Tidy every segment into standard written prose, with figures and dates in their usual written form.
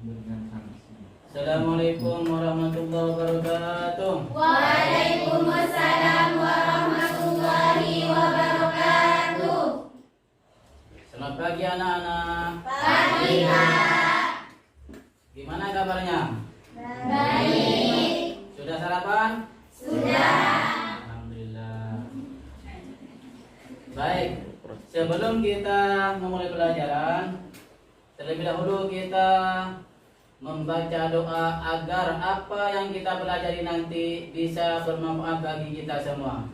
Assalamualaikum warahmatullahi wabarakatuh. Waalaikumsalam warahmatullahi wabarakatuh. Selamat pagi anak-anak. Pagi, Pak. Gimana kabarnya? Baik. Sudah sarapan? Sudah. Alhamdulillah. Baik, sebelum kita memulai pelajaran, terlebih dahulu kita membaca doa agar apa yang kita pelajari nanti bisa bermanfaat bagi kita semua.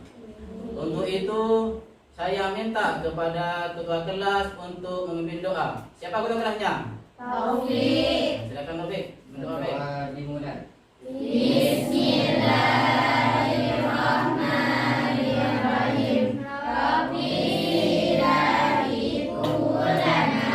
Untuk itu saya minta kepada ketua kelas untuk memimpin doa. Siapa ketua kelasnya? Taufik. Silakan Taufik, berdoa baik. Dimulai. Bismillahirrahmanirrahim. Rabbi ilahiku lana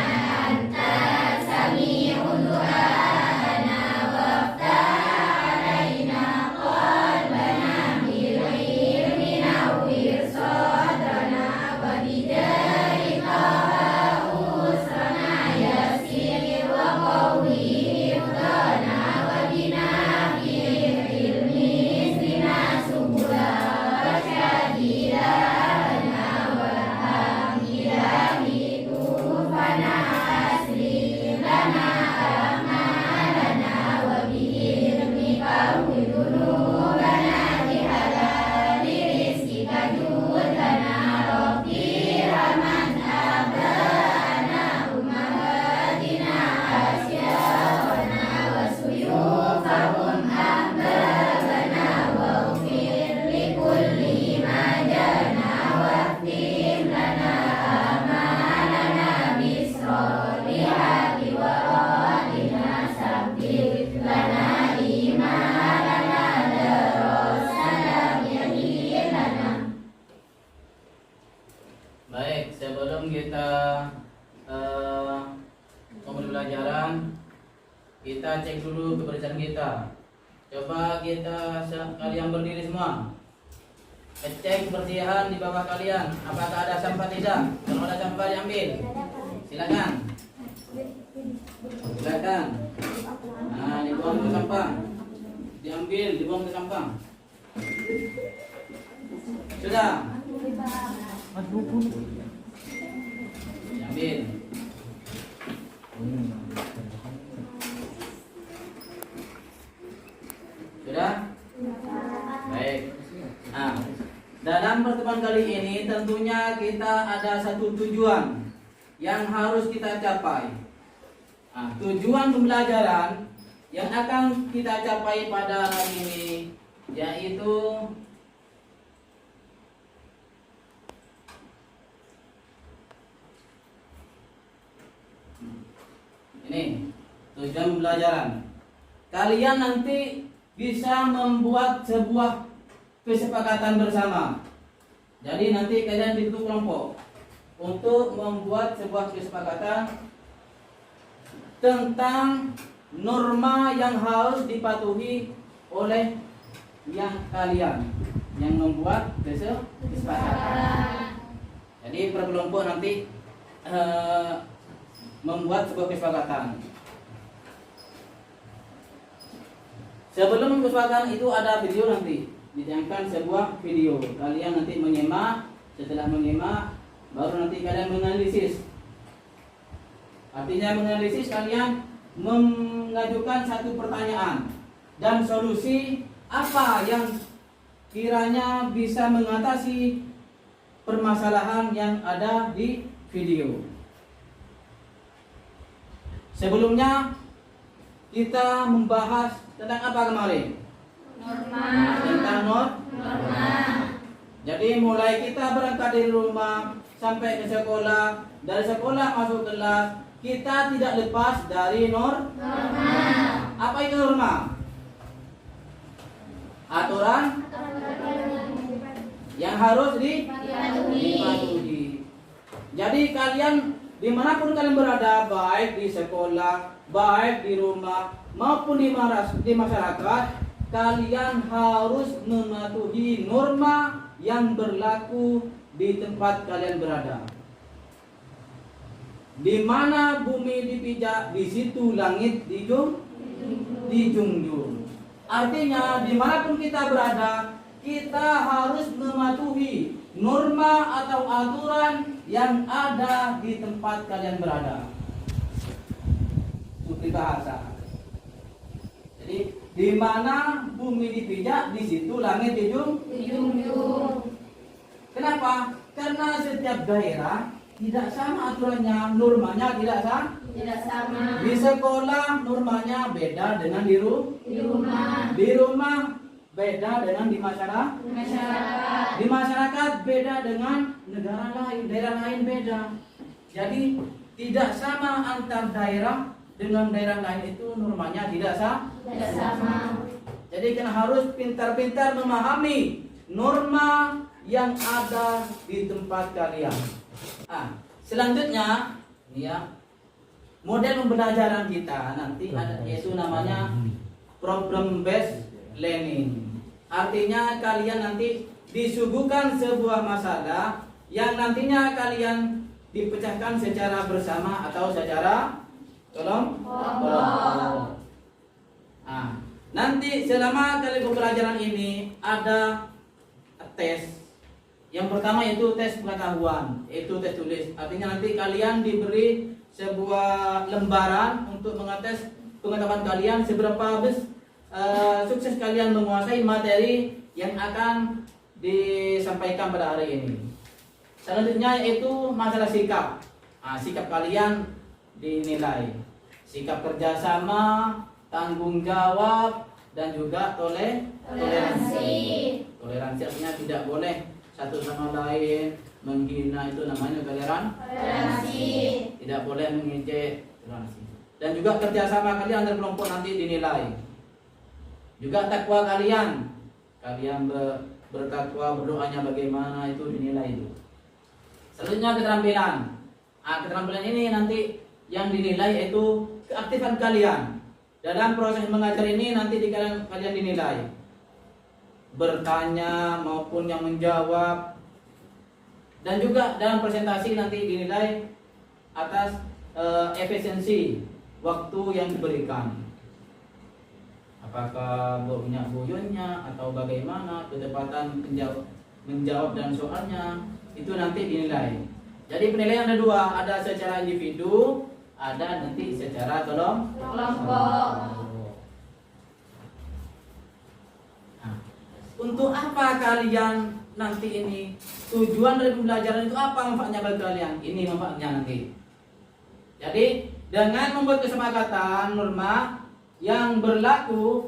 anta sami'un du'ana waftah alaina qalbana bil ilmi nawwir sadrana wa bidari taha usrana yasir wa qawwi hifdana wa bina fil ilmi sina subula wa syadidana wa hamilahi tufana asli lana amalana wa bihilmi kawwi dunubana bihalali rizkika judana rabbi rahman abana ummahatina asyawana wa suyufahum ahbabana wa ufir likulli majana wa tim lana amalana bisolihati wa radina sabit lana imanana darosalam yakin lana. Baik, sebelum kita memulai pelajaran, kita cek dulu kebersihan kita. Coba kita kalian berdiri semua. Cek kebersihan di bawah kalian. Apakah ada sampah tidak? Kalau ada sampah diambil. Silakan. Silakan. Nah, dibuang ke sampah. Diambil, dibuang ke sampah. Sudah. Diambil. Sudah? Baik. Nah, dalam pertemuan kali ini tentunya kita ada satu tujuan yang harus kita capai. Nah, tujuan pembelajaran yang akan kita capai pada hari ini yaitu ini tujuan pembelajaran. Kalian nanti bisa membuat sebuah kesepakatan bersama. Jadi nanti kalian dibentuk kelompok untuk membuat sebuah kesepakatan tentang norma yang harus dipatuhi oleh yang kalian yang membuat kesepakatan. Jadi per kelompok nanti membuat sebuah kesepakatan. Sebelum kesepakatan itu ada video nanti, ditayangkan sebuah video. Kalian nanti menyimak, setelah menyimak baru nanti kalian menganalisis. Artinya menganalisis, kalian mengajukan satu pertanyaan dan solusi apa yang kiranya bisa mengatasi permasalahan yang ada di video. Sebelumnya kita membahas tentang apa kemarin? Norma. Tentang Norma. Jadi mulai kita berangkat dari rumah sampai ke sekolah, dari sekolah masuk kelas, kita tidak lepas dari Norma. Apa itu norma? Aturan yang harus dipatuhi. Jadi kalian dimanapun kalian berada, baik di sekolah, baik di rumah maupun di masyarakat, kalian harus mematuhi norma yang berlaku di tempat kalian berada. Di mana bumi dipijak, di situ langit dijunjung. Artinya dimanapun kita berada, kita harus mematuhi norma atau aturan yang ada di tempat kalian berada. Itu bahasa. Jadi di mana bumi dipijak, di situ langit dijunjung. Kenapa? Karena setiap daerah tidak sama aturannya, normanya Tidak sama. Di sekolah normanya beda dengan di rumah. Di rumah beda dengan di masyarakat. Masyarakat. Di masyarakat beda dengan negara lain, daerah lain beda. Jadi tidak sama antar daerah dengan daerah lain itu normanya tidak sama. Jadi kan harus pintar-pintar memahami norma yang ada di tempat kalian. Selanjutnya, ya, model pembelajaran kita nanti ada yaitu namanya problem based learning. Artinya kalian nanti disuguhkan sebuah masalah yang nantinya kalian dipecahkan secara bersama atau secara kelompok. Nanti selama kali pembelajaran ini ada tes. Yang pertama yaitu tes pengetahuan, yaitu tes tulis. Artinya nanti kalian diberi sebuah lembaran untuk mengetes pengetahuan kalian seberapa sukses kalian menguasai materi yang akan disampaikan pada hari ini. Selanjutnya yaitu masalah sikap. Sikap kalian dinilai. Sikap kerjasama, tanggung jawab, dan juga toleransi. Toleransi artinya tidak boleh satu sama lain menghina, itu namanya toleransi. Tidak boleh mengejek, toleransi. Dan juga kerjasama kalian antar kelompok nanti dinilai. Juga takwa kalian bertakwa, berdoanya bagaimana, itu dinilai itu. Selanjutnya keterampilan. Keterampilan ini nanti yang dinilai yaitu keaktifan kalian. Dalam proses mengajar ini nanti kalian dinilai bertanya maupun yang menjawab, dan juga dalam presentasi nanti dinilai atas efisiensi waktu yang diberikan. Apakah banyak buyutnya atau bagaimana kecepatan menjawab dan soalnya, itu nanti dinilai. Jadi penilaian ada dua, ada secara individu, ada nanti secara kelompok. Untuk apa kalian nanti ini? Tujuan dari pembelajaran itu apa manfaatnya bagi kalian? Ini manfaatnya nanti. Jadi dengan membuat kesepakatan norma yang berlaku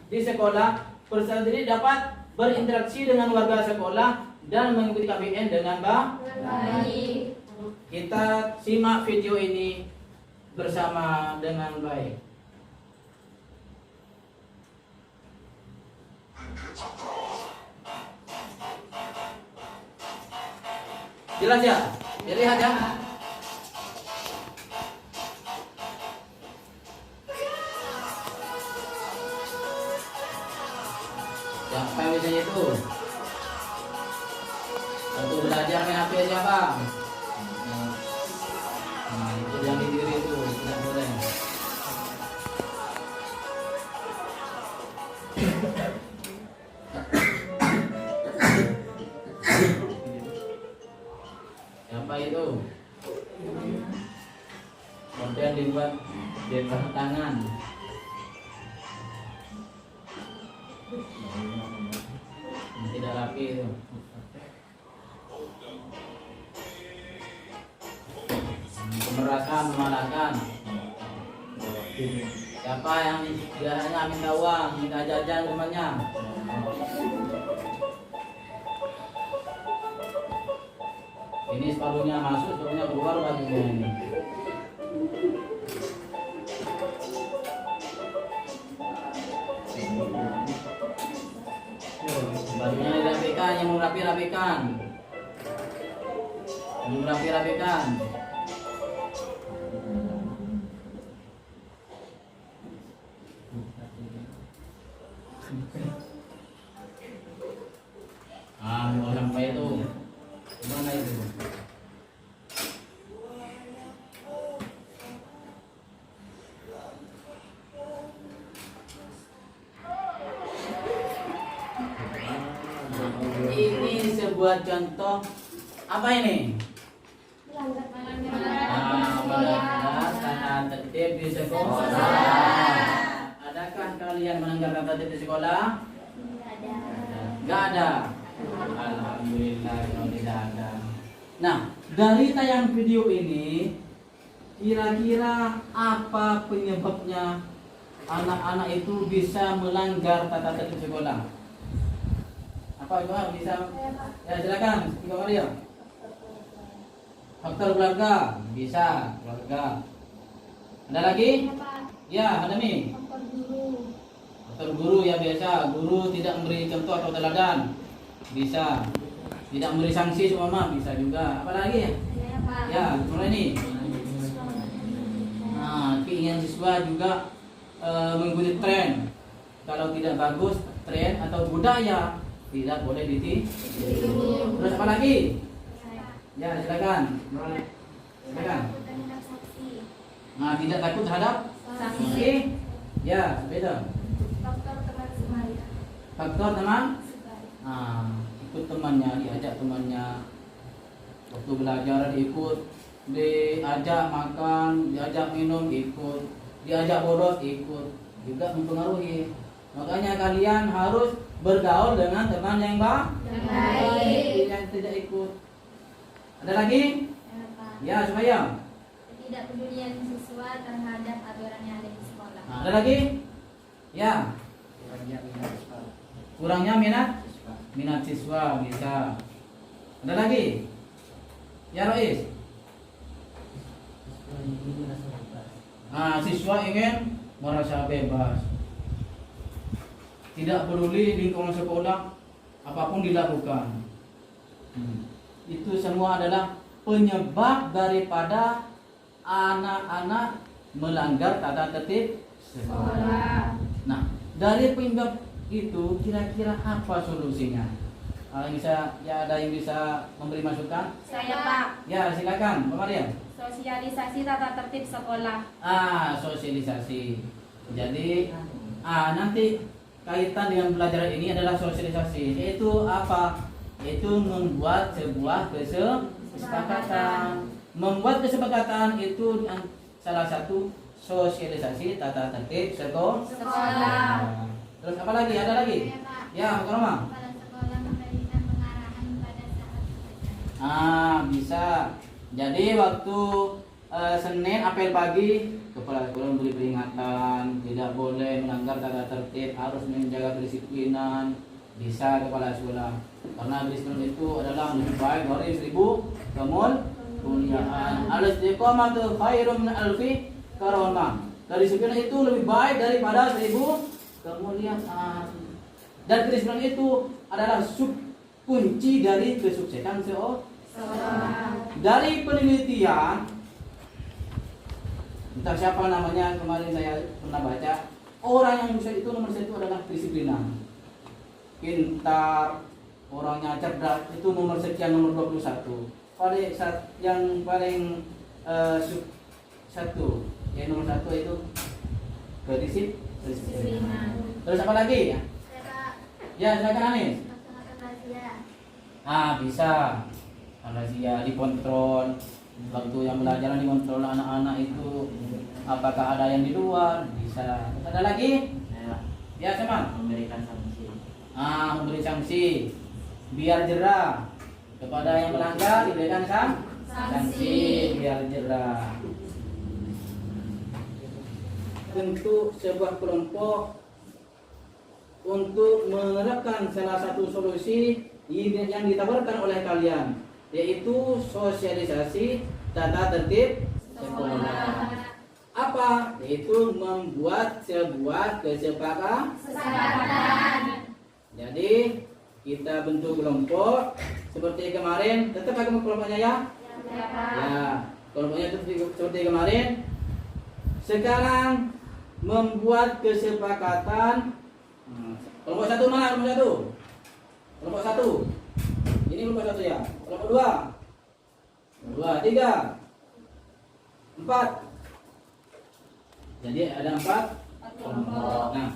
di sekolah, peserta ini dapat berinteraksi dengan warga sekolah dan mengikuti KBN dengan baik. Kita simak video ini bersama dengan baik. Jelas ya? Dilihat ya? Siapa misalnya itu? Waktu belajar main HP aja bang. Itu yang di diri itu tidak boleh. Siapa itu? Kemudian dibuat di tangan. Tidak rapi itu. Pemerasan, memalahkan. Siapa yang biasanya minta uang, minta jajan temannya? Ini separuhnya masuk, separuhnya keluar bajunya ini. Bajunya dirapikan, yang mau rapi-rapikan. Yang mau rapi-rapikan. Mau sampai itu. Gimana itu? membuat contoh apa ini? Melanggar tata tertib di sekolah. Adakah kalian melanggar tata tertib di sekolah? Gak ada. Alhamdulillah kalau tidak ada. Nah, dari tayang video ini, kira-kira apa penyebabnya anak-anak itu bisa melanggar tata tertib sekolah? Apa itu bisa? Ya silakan, Ibu Maria. Faktor keluarga, bisa keluarga. Ada lagi? Ya, ada nih. Faktor guru ya biasa, guru tidak memberi contoh atau teladan, bisa. Tidak memberi sanksi seumpama, bisa juga. Apa lagi ya? Ya, mulai nih. Nah, keinginan siswa juga mengikuti tren. Kalau tidak bagus tren atau budaya, tidak boleh ditiru. Terus apa lagi? Ya, silakan. Silakan. Nah, tidak takut terhadap sanksi. Ya, beda. Faktor teman. Nah, ikut temannya, diajak temannya. Waktu belajar ikut, diajak makan, diajak minum ikut, diajak bolos ikut, juga mempengaruhi. Makanya kalian harus bergaul dengan teman yang baik, yang tidak ikut. Ada lagi? Ya, supaya tidak pedulian siswa terhadap aturan yang ada di sekolah. Nah, ada lagi? Ya. Kurangnya minat siswa bisa. Ada lagi? Ya, Rois. Nah, siswa ingin merasa bebas. Tidak peduli lingkungan sekolah apapun dilakukan. Itu semua adalah penyebab daripada anak-anak melanggar tata tertib sekolah. Nah, dari penyebab itu kira-kira apa solusinya? Ada yang bisa memberi masukan? Saya, Pak. Ya, silakan, Pak Maria. Sosialisasi tata tertib sekolah. Sosialisasi. Jadi, nanti kaitan dengan pelajaran ini adalah sosialisasi. Yaitu apa? Yaitu membuat sebuah kesepakatan. Membuat kesepakatan itu salah satu sosialisasi tata tertib sekolah. Terus apa lagi? Ada lagi? Ya, Pak Roma. Kepala sekolah memberikan pengarahan pada saat belajar. Bisa. Jadi waktu Senin apel pagi, kepala sekolah memberi peringatan, tidak boleh melanggar tata tertib, harus menjaga kedisiplinan. Bisa kepala sekolah. Karena disiplin itu adalah lebih baik dari 1000 kemuliaan. Al-istiqamatu khairum min alfi karamah. Kedisiplinan itu lebih baik daripada 1000 kemuliaan. Dan kedisiplinan itu adalah kunci dari kesuksesan seorang. Dari penelitian, entah siapa namanya, kemarin saya pernah baca, orang yang bisa itu nomor satu adalah kedisiplinan. Pintar, orangnya cerdas itu nomor sekian, nomor 21. Yang paling satu, yang nomor satu itu kedisiplinan. Terus apa lagi ya? Ya, silakan Anis. Bisa. Razia dikontrol. Waktu yang belajar dikontrol anak-anak itu apakah ada yang di luar? Bisa. Ada lagi? Ya, sama. Memberikan sanksi. Memberi sanksi. Biar jerah. Kepada yang melanggar diberikan sanksi biar jerah. Bentuk sebuah kelompok untuk menerapkan salah satu solusi yang ditawarkan oleh kalian, yaitu sosialisasi tata tertib sekolah. Apa? Yaitu membuat sebuah kesepakatan. Jadi kita bentuk kelompok seperti kemarin. Tetap pakai kelompoknya ya? Ya, kelompoknya itu seperti kemarin. Sekarang membuat kesepakatan. Kelompok satu mana? Kelompok satu. Kelompok satu. Ini kelompok satu ya. Kelompok dua. 2, 3, 4. Jadi ada 4 kelompok. Nah,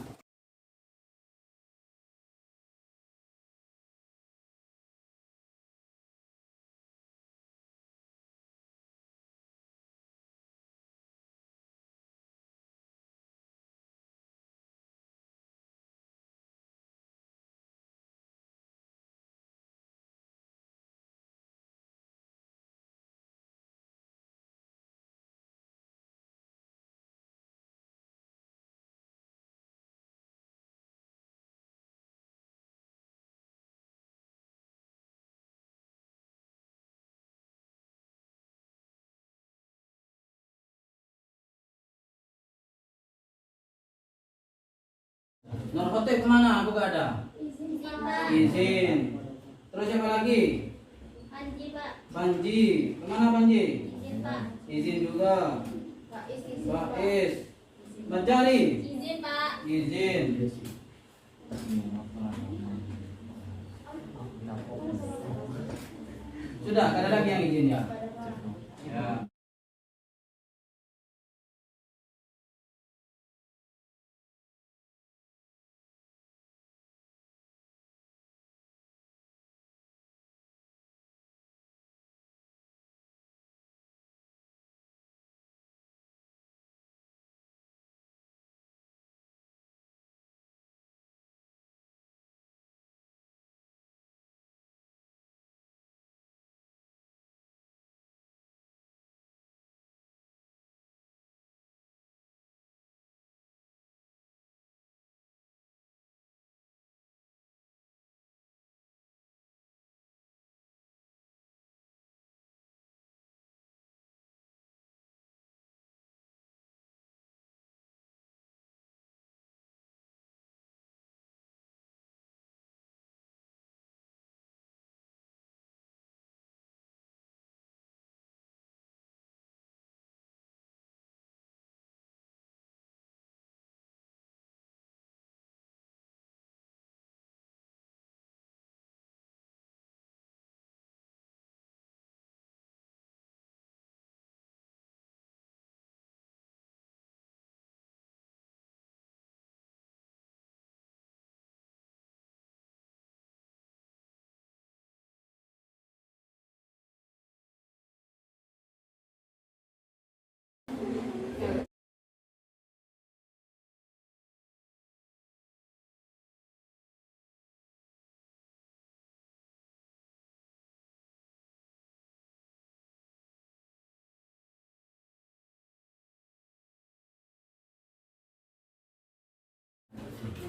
Nur Khotib kemana? Aku gak ada. Izin Pak. Izin. Terus siapa lagi? Panji Pak. Panji. Kemana Panji? Izin Pak. Izin juga. Izin Faiz. Bajari. Izin Pak. Izin. Sudah, ada lagi yang izin ya? Ya.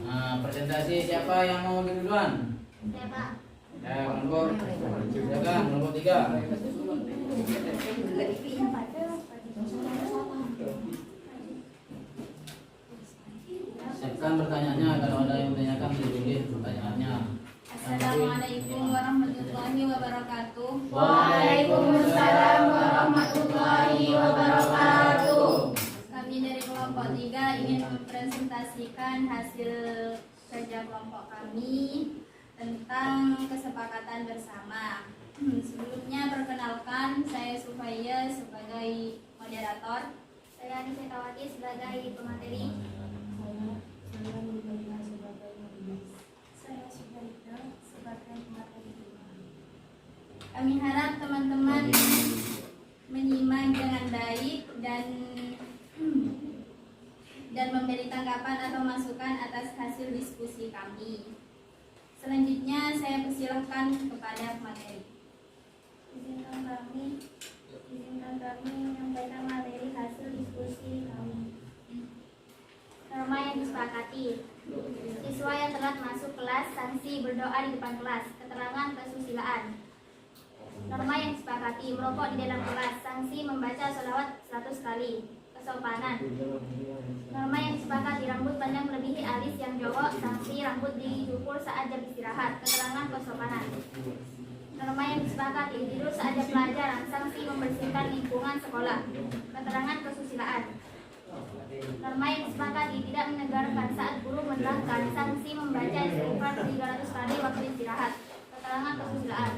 Nah, presentasi siapa yang mau duluan? Saya Pak. Ya, kelompok. Silakan, kelompok 3. Siapkan pertanyaannya, kalau ada yang menanyakan ditulis pertanyaannya. Assalamualaikum warahmatullahi wabarakatuh. Waalaikumsalam warahmatullahi wabarakatuh. Kami dari kelompok 3 ingin mempresentasikan hasil kerja kelompok kami tentang kesepakatan bersama. Sebelumnya perkenalkan, saya Sufaya sebagai moderator. Saya Nisetawati sebagai pemateri. Saya Subaida sebagai pemateri. Kami harap teman-teman menyimak dengan baik dan memberi tanggapan atau masukan atas hasil diskusi kami. Selanjutnya saya persilahkan kepada materi. Izinkan kami menyampaikan materi hasil diskusi kami. Norma yang disepakati. Siswa yang telat masuk kelas sanksi berdoa di depan kelas. Keterangan kesusilaan. Norma yang disepakati. Merokok di dalam kelas. Sanksi membaca sholawat 100 kali. Kesopanan. Norma yang disepakati. Rambut panjang melebihi alis yang jongkok. Sanksi rambut dicukur saat jam istirahat. Keterangan kesopanan. Norma yang disepakati. Tidur saat jam pelajaran. Sanksi membersihkan lingkungan sekolah. Keterangan kesusilaan. Norma yang disepakati. Tidak menegarkan saat guru menerangkan. Sanksi membaca istighfar 300 kali waktu istirahat. Keterangan kesusilaan.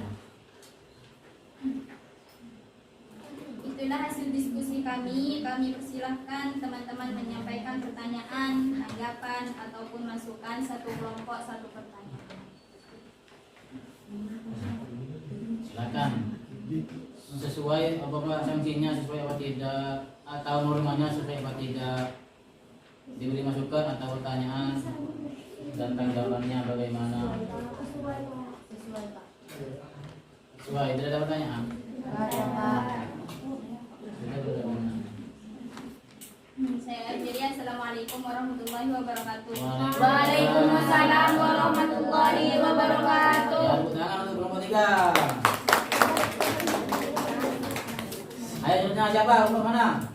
Itulah hasil diskusi kami. Kami persilahkan teman-teman menyampaikan pertanyaan, tanggapan, ataupun masukan satu kelompok satu pertanyaan. Silakan. Sesuai apakah sanksinya sesuai apa tidak, atau normanya sesuai apa tidak, diberi masukan atau pertanyaan dan tanggapannya bagaimana. Sesuai, tidak ada pertanyaan. Saya akhiri. Assalamualaikum warahmatullahi wabarakatuh. Waalaikumsalam warahmatullahi wabarakatuh. Ya, tepuk tangan untuk kelompok 3. Ayo selanjutnya siapa? Kelompok mana?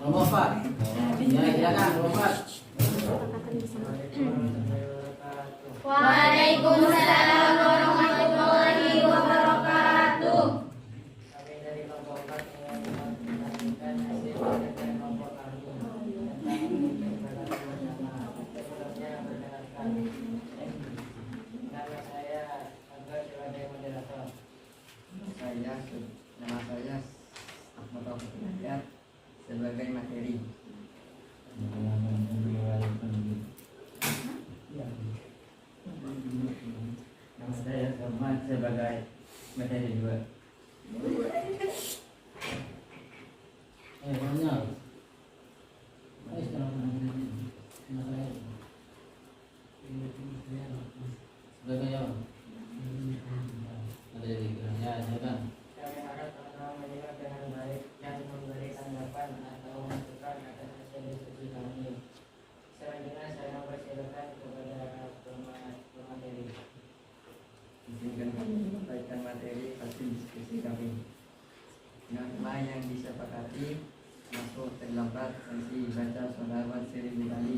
Kelompok 4. Ya, silakan kelompok 4. kelompok belajar sebagai materi. Nama saya Rahman sebagai materi juga. Banyak. Sebagai apa? Ada jadi ya, silakan. Kami harap teman-teman menyimak dengan baik dan memberi tanggapan atau masukan atas hasil diskusi kami. Selanjutnya saya mempersilakan kepada pemateri. Izinkan kami menyampaikan materi hasil diskusi kami. Norma yang disepakati masuk terlambat sanksi baca sholawat 1000 kali.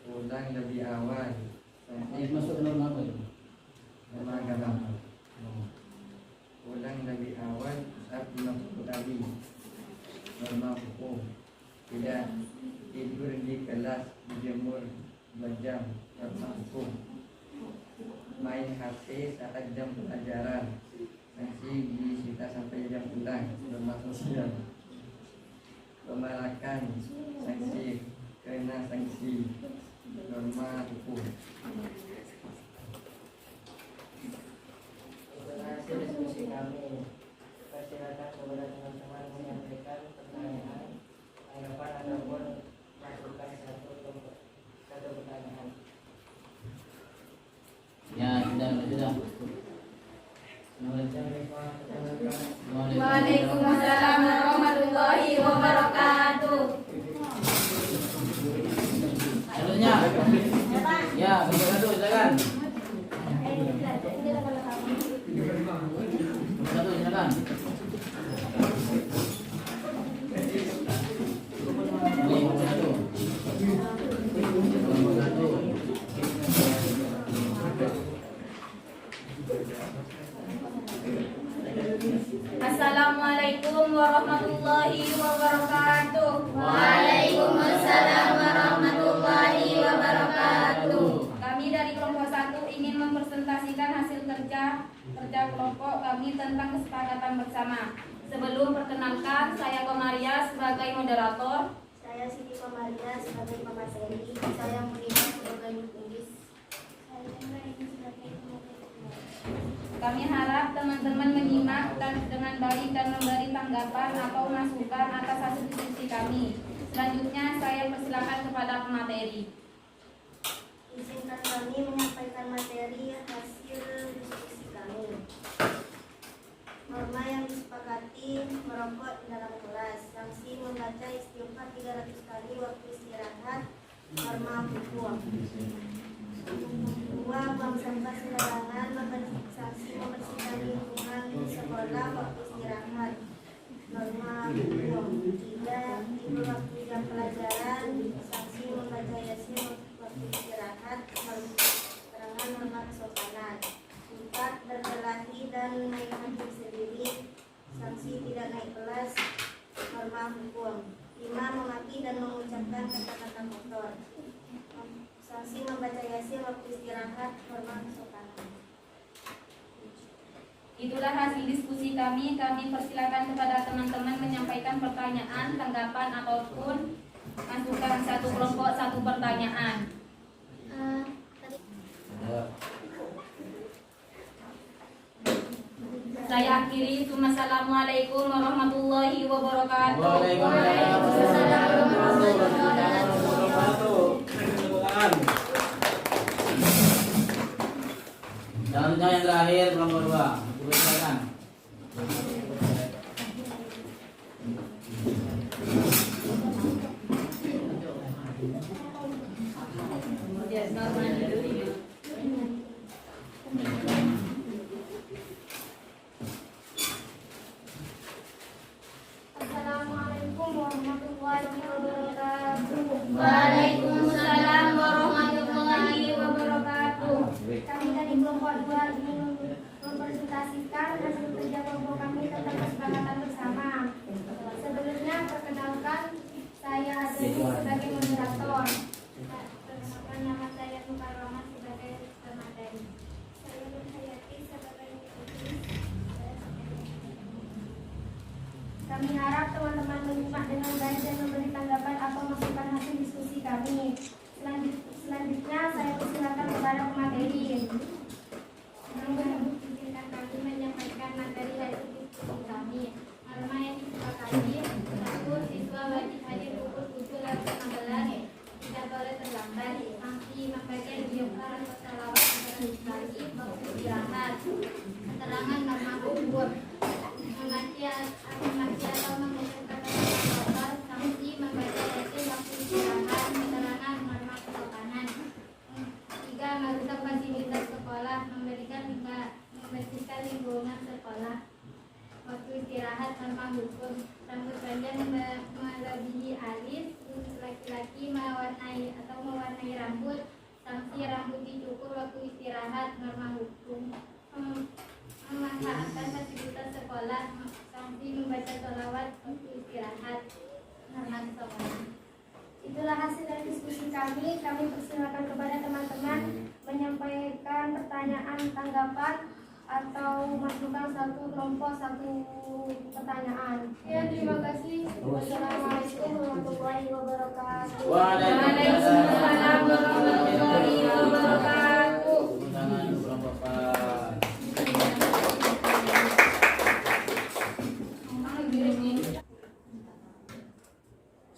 Ulang lebih awal sanksi Masuk ke norma apa itu? norma agama. Ulang lebih awal usap 50 kali. Norma hukum tidak tidur di kelas, dijemur 2 jam. Norma hukum main HP saat jam pelajaran, sanksi disita sampai jam pulang. Norma sosial pemalakan, sanksi kena sanksi. Norma hukum. Itulah hasil diskusi kami. Persilakan kepada teman-teman menyampaikan pertanyaan, tanggapan ataupun masukan satu pertanyaan. Ya, sudah. Waalaikumsalam warahmatullahi wabarakatuh. Selanjutnya. Ya, satu silakan. Satu silakan. Assalamualaikum warahmatullahi wabarakatuh. Waalaikumsalam warahmatullahi wabarakatuh. Kami dari kelompok 1 ingin mempresentasikan hasil kerja kelompok kami tentang kesepakatan bersama. Sebelum perkenalkan, saya Komaria sebagai moderator. Saya Siti Komaria sebagai pemateri. Saya Munira sebagai penulis. Saya Raini sebagai pemateri. Kami harap teman-teman menyimak dan dengan baik dan memberi tanggapan atau masukan atas hasil diskusi kami. Selanjutnya saya persilakan kepada pemateri. Izinkan kami menyampaikan materi hasil diskusi kami. Norma yang disepakati merokok di dalam kelas, sanksi membaca istighfar 300 kali waktu istirahat, norma hukum. Dua, buang sampah sembarangan, sanksi membersihkan lingkungan sekolah waktu istirahat, norma hukum. Tiga, tidur waktu jam pelajaran, sanksi membaca yasin waktu istirahat, keterangan norma kesopanan. Empat, berkelahi dan naik hakim sendiri, sanksi tidak naik kelas, norma hukum. Lima, memaki dan mengucapkan kata-kata kotor, sanksi membaca yasin waktu istirahat, norma kesopanan. Itulah hasil diskusi kami. Kami persilakan kepada teman-teman menyampaikan pertanyaan, tanggapan ataupun masukan satu kelompok satu pertanyaan. Saya akhiri. Assalamualaikum warahmatullahi wabarakatuh. Waalaikumsalam warahmatullahi wabarakatuh. Selanjutnya yang terakhir kelompok 2. Silakan. Assalamualaikum warahmatullahi wabarakatuh. Waalaikumsalam warahmatullahi wabarakatuh. Kami dari kelompok 2 ingin mempresentasikan hasil kerja kelompok kami Kami harap teman-teman menyimak dengan baik dan memberi tanggapan atau masukan hasil diskusi kami. Selanjutnya saya persilakan kepada pemateri. Izinkan kami menyampaikan materi hasil diskusi kami. Norma yang disepakati, satu, siswa wajib hadir pukul 7.15, tidak boleh terlambat. Sanksi membaca istighfar atau salawat sekali, waktu istirahat. Keterangan norma umur. Membaca atau mengucapkan kata kotor, sanksi membaca yasin waktu istirahat. Keterangan norma kesopanan. 3. Merusak fasilitas sekolah, membersihkan lingkungan sekolah. Waktu istirahat norma hukum. Rambut panjang melebihi alis, laki-laki mewarnai rambut, sanksi rambut dicukur waktu istirahat. Norma hukum. Memanfaatkan fasilitas sekolah, sanksi membaca sholawat waktu istirahat. Norma kesopanan. Itulah hasil dari diskusi kami. Kami persilakan kepada teman-teman menyampaikan pertanyaan, tanggapan, atau masukan satu kelompok satu pertanyaan. Ya, terima kasih. Wassalamualaikum warahmatullahi wabarakatuh. Waalaikumsalam warahmatullahi wabarakatuh. Tangan kelompok Pak.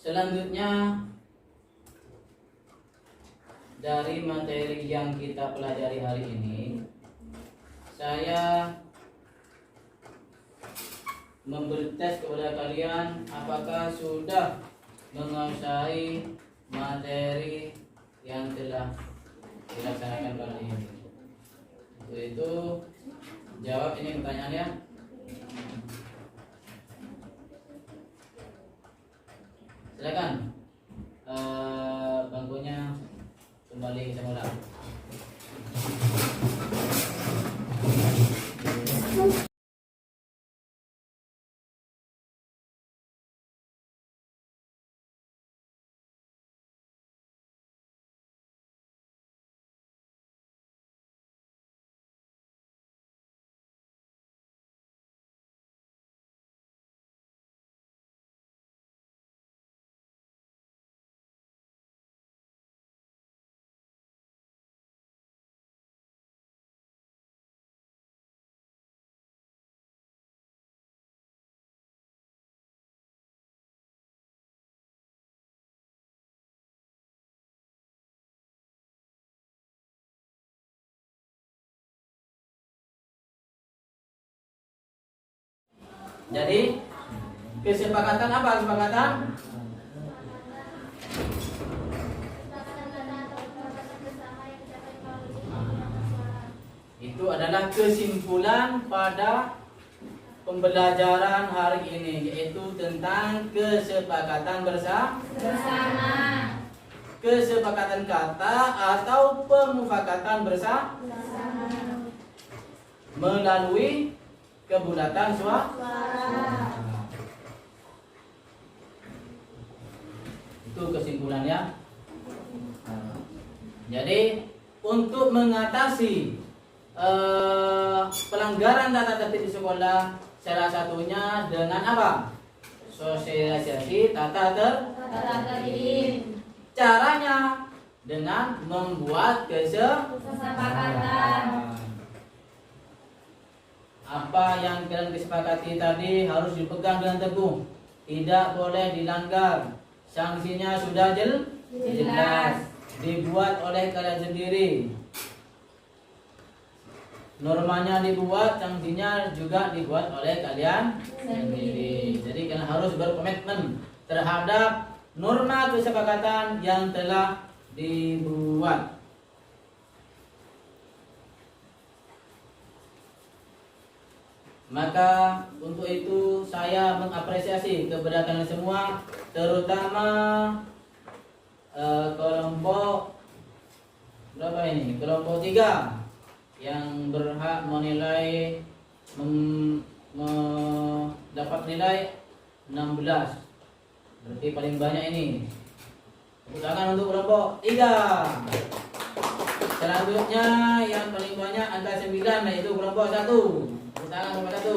Selanjutnya dari materi yang kita pelajari hari ini, saya memberi tes kepada kalian apakah sudah menguasai materi yang telah dilaksanakan kali ini. Untuk itu jawab ini pertanyaannya. Silakan bangkunya kembali semula. Jadi kesepakatan apa kesepakatan? Itu adalah kesimpulan pada pembelajaran hari ini, yaitu tentang kesepakatan bersama. Kesepakatan kata atau pemufakatan bersama melalui kebulatan suara. Itu kesimpulannya. Jadi untuk mengatasi pelanggaran tata tertib di sekolah, salah satunya dengan apa? Sosialisasi tata tertib. Caranya dengan membuat kesepakatan. Apa yang kalian kesepakati tadi harus dipegang dengan teguh, tidak boleh dilanggar. Sanksinya sudah jelas, dibuat oleh kalian sendiri. Normanya dibuat, sanksinya juga dibuat oleh kalian sendiri. Jadi kalian harus berkomitmen terhadap norma kesepakatan yang telah dibuat. Maka untuk itu saya mengapresiasi kepada kalian semua, terutama kelompok berapa ini? Kelompok 3 yang berhak menilai dapat nilai 16. Berarti paling banyak ini. Tepuk tangan untuk kelompok 3. Selanjutnya yang paling banyak angka 9, yaitu kelompok 1. Tangan kepada 1.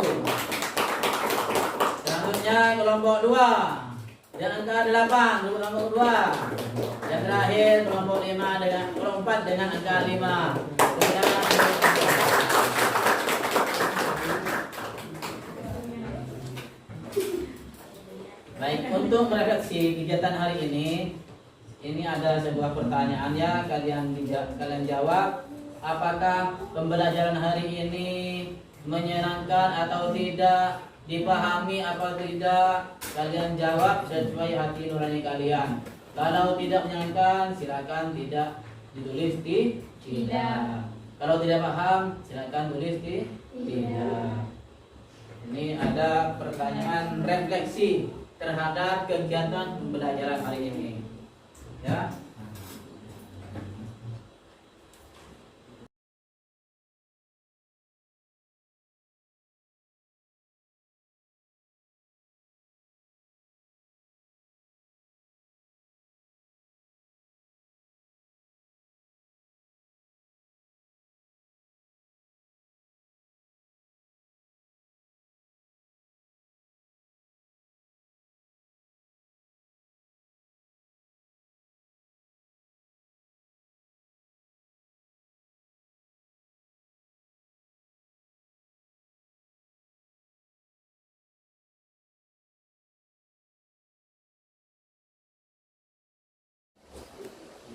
Selanjutnya Selanjutnya kelompok 2 dan angka 8 kelompok 2. Dan terakhir kelompok 5 dengan kelompok 4 dengan angka 5. Baik, untuk merefleksi kegiatan hari ini ada sebuah pertanyaan ya, kalian jawab. Apakah pembelajaran hari ini menyenangkan atau tidak, dipahami atau tidak? Kalian jawab sesuai hati nurani kalian. Kalau tidak menyenangkan, silakan tidak ditulis di tidak. Kalau tidak paham, silakan tulis di tidak. Ini ada pertanyaan refleksi terhadap kegiatan pembelajaran hari ini. Ya.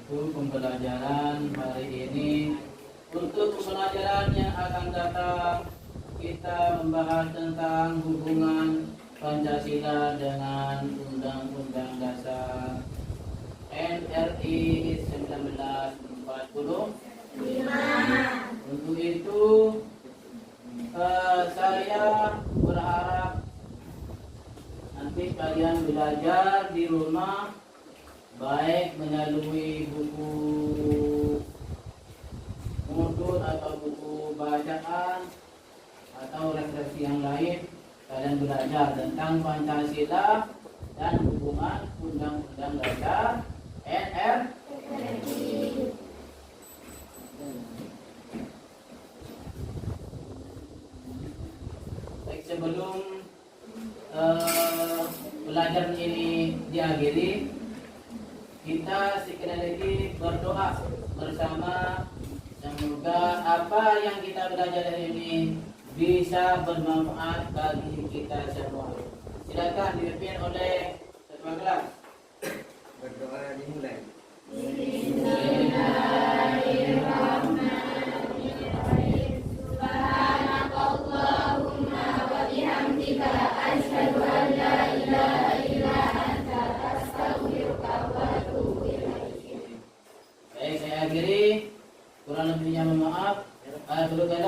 Itu pembelajaran hari ini. Untuk pembelajaran yang akan datang, kita membahas tentang hubungan Pancasila dengan Undang-Undang Dasar NRI 1945. Untuk itu saya berharap nanti kalian belajar di rumah, baik melalui buku modul atau buku bacaan atau refleksi yang lain. Kalian belajar tentang Pancasila dan hubungan Undang-Undang Dasar NRI. Baik, sebelum pelajaran ini diakhiri, kita sekali lagi berdoa bersama, semoga apa yang kita belajar hari ini bisa bermanfaat bagi kita semua. Silakan dipimpin oleh ketua kelas. Berdoa dimulai. Subhanakallahumma wa bihamdika asyhadu an la ilaha illa anta astaghfiruka wa atubu ilaik. Baik, saya akhiri. Kurang lebihnya mohon maaf. Alhamdulillah.